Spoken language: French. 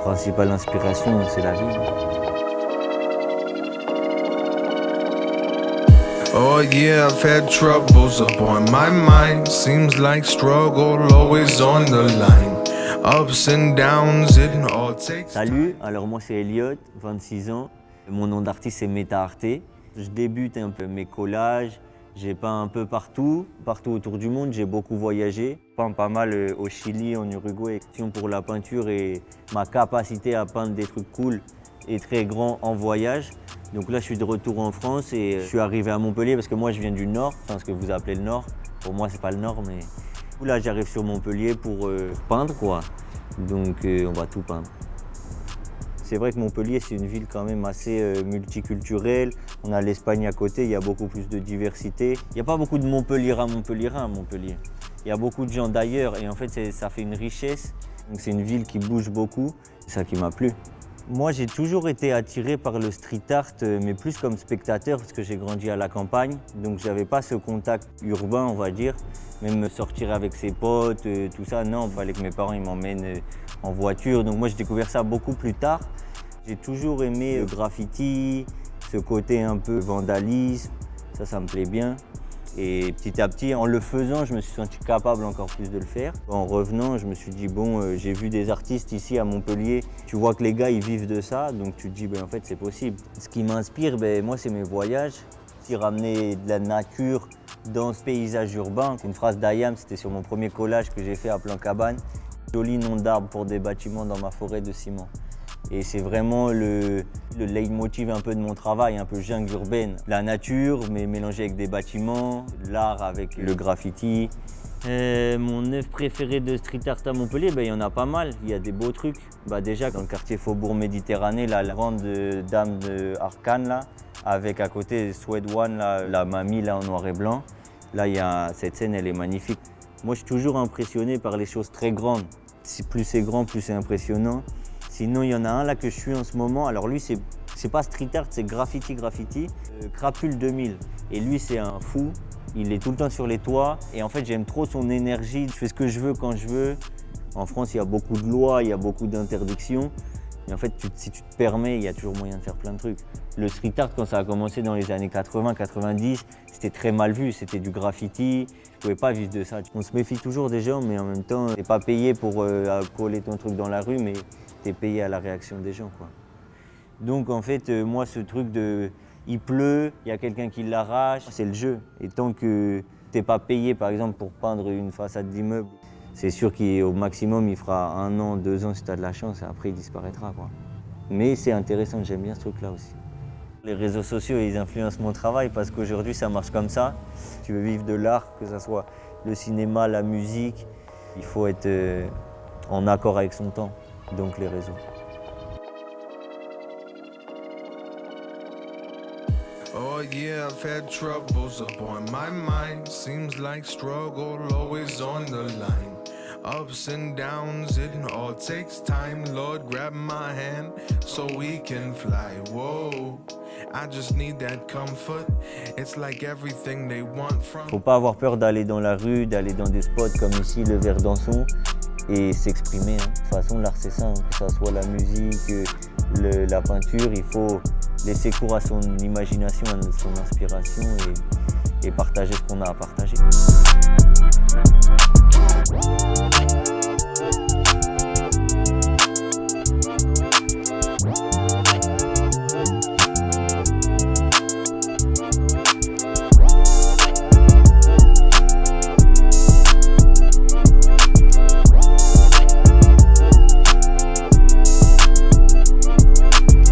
principale inspiration, c'est la vie. Oh yeah, I've had troubles upon my mind. Seems like struggle always on the line. Ups and downs, it all takes. Salut, alors moi c'est Elliot, 26 ans. Mon nom d'artiste c'est Meta Arte. Je débute un peu mes collages. J'ai peint un peu partout autour du monde. J'ai beaucoup voyagé. J'ai peint pas mal au Chili, en Uruguay. Pour la peinture et ma capacité à peindre des trucs cool est très grand en voyage. Donc là, je suis de retour en France et je suis arrivé à Montpellier parce que moi, je viens du Nord, enfin ce que vous appelez le Nord. Pour moi, c'est pas le Nord, mais là, j'arrive sur Montpellier pour peindre, quoi. Donc, on va tout peindre. C'est vrai que Montpellier, c'est une ville quand même assez multiculturelle. On a l'Espagne à côté, il y a beaucoup plus de diversité. Il n'y a pas beaucoup de Montpelliérains à Montpellier. Il y a beaucoup de gens d'ailleurs et en fait, ça fait une richesse. Donc, c'est une ville qui bouge beaucoup, c'est ça qui m'a plu. Moi, j'ai toujours été attiré par le street art, mais plus comme spectateur parce que j'ai grandi à la campagne. Donc, je n'avais pas ce contact urbain, on va dire. Même sortir avec ses potes, tout ça, non, il fallait que mes parents m'emmènent en voiture. Donc, moi, j'ai découvert ça beaucoup plus tard. J'ai toujours aimé le graffiti, ce côté un peu vandalisme, ça me plaît bien. Et petit à petit, en le faisant, je me suis senti capable encore plus de le faire. En revenant, je me suis dit, bon, j'ai vu des artistes ici à Montpellier. Tu vois que les gars, ils vivent de ça, donc tu te dis, en fait, c'est possible. Ce qui m'inspire, moi, c'est mes voyages. Si ramener de la nature dans ce paysage urbain. C'est une phrase d'Ayam, c'était sur mon premier collage que j'ai fait à Plan Cabane. Joli nom d'arbre pour des bâtiments dans ma forêt de ciment. Et c'est vraiment le leitmotiv un peu de mon travail, un peu jungle urbaine. La nature, mais mélangée avec des bâtiments, l'art avec le graffiti. Mon œuvre préférée de street art à Montpellier, il y en a pas mal. Il y a des beaux trucs. Déjà, dans le quartier Faubourg Méditerranée, la grande dame de Arcane, là, avec à côté Suede One, là, la mamie là, en noir et blanc. Là, cette scène, elle est magnifique. Moi, je suis toujours impressionné par les choses très grandes. Plus c'est grand, plus c'est impressionnant. Sinon, il y en a un là que je suis en ce moment. Alors lui, c'est pas street art, c'est graffiti. Crapule 2000. Et lui, c'est un fou. Il est tout le temps sur les toits. Et en fait, j'aime trop son énergie. Je fais ce que je veux quand je veux. En France, il y a beaucoup de lois, il y a beaucoup d'interdictions. Mais en fait, si tu te permets, il y a toujours moyen de faire plein de trucs. Le street art, quand ça a commencé dans les années 80-90, c'était très mal vu. C'était du graffiti. Tu pouvais pas vivre de ça. On se méfie toujours des gens, mais en même temps, t'es pas payé pour coller ton truc dans la rue, mais t'es payé à la réaction des gens, quoi. Donc en fait, moi, ce truc de il pleut, il y a quelqu'un qui l'arrache, c'est le jeu. Et tant que t'es pas payé, par exemple, pour peindre une façade d'immeuble, c'est sûr qu'au maximum, il fera 1 an, 2 ans si tu as de la chance, et après, il disparaîtra, quoi. Mais c'est intéressant, j'aime bien ce truc-là aussi. Les réseaux sociaux, ils influencent mon travail parce qu'aujourd'hui, ça marche comme ça. Si tu veux vivre de l'art, que ce soit le cinéma, la musique, il faut être en accord avec son temps, donc les réseaux. Oh yeah, I've had troubles upon my mind. Seems like struggle always on the line. Ups and downs, it all takes time. Lord, grab my hand so we can fly. Whoa, I just need that comfort. It's like everything they want from. Faut pas avoir peur d'aller dans la rue, d'aller dans des spots comme ici, le Verdançon, et s'exprimer. De toute façon, l'art c'est ça, que ça soit la musique, la peinture, il faut laisser cours à son imagination, à son inspiration et partager ce qu'on a à partager.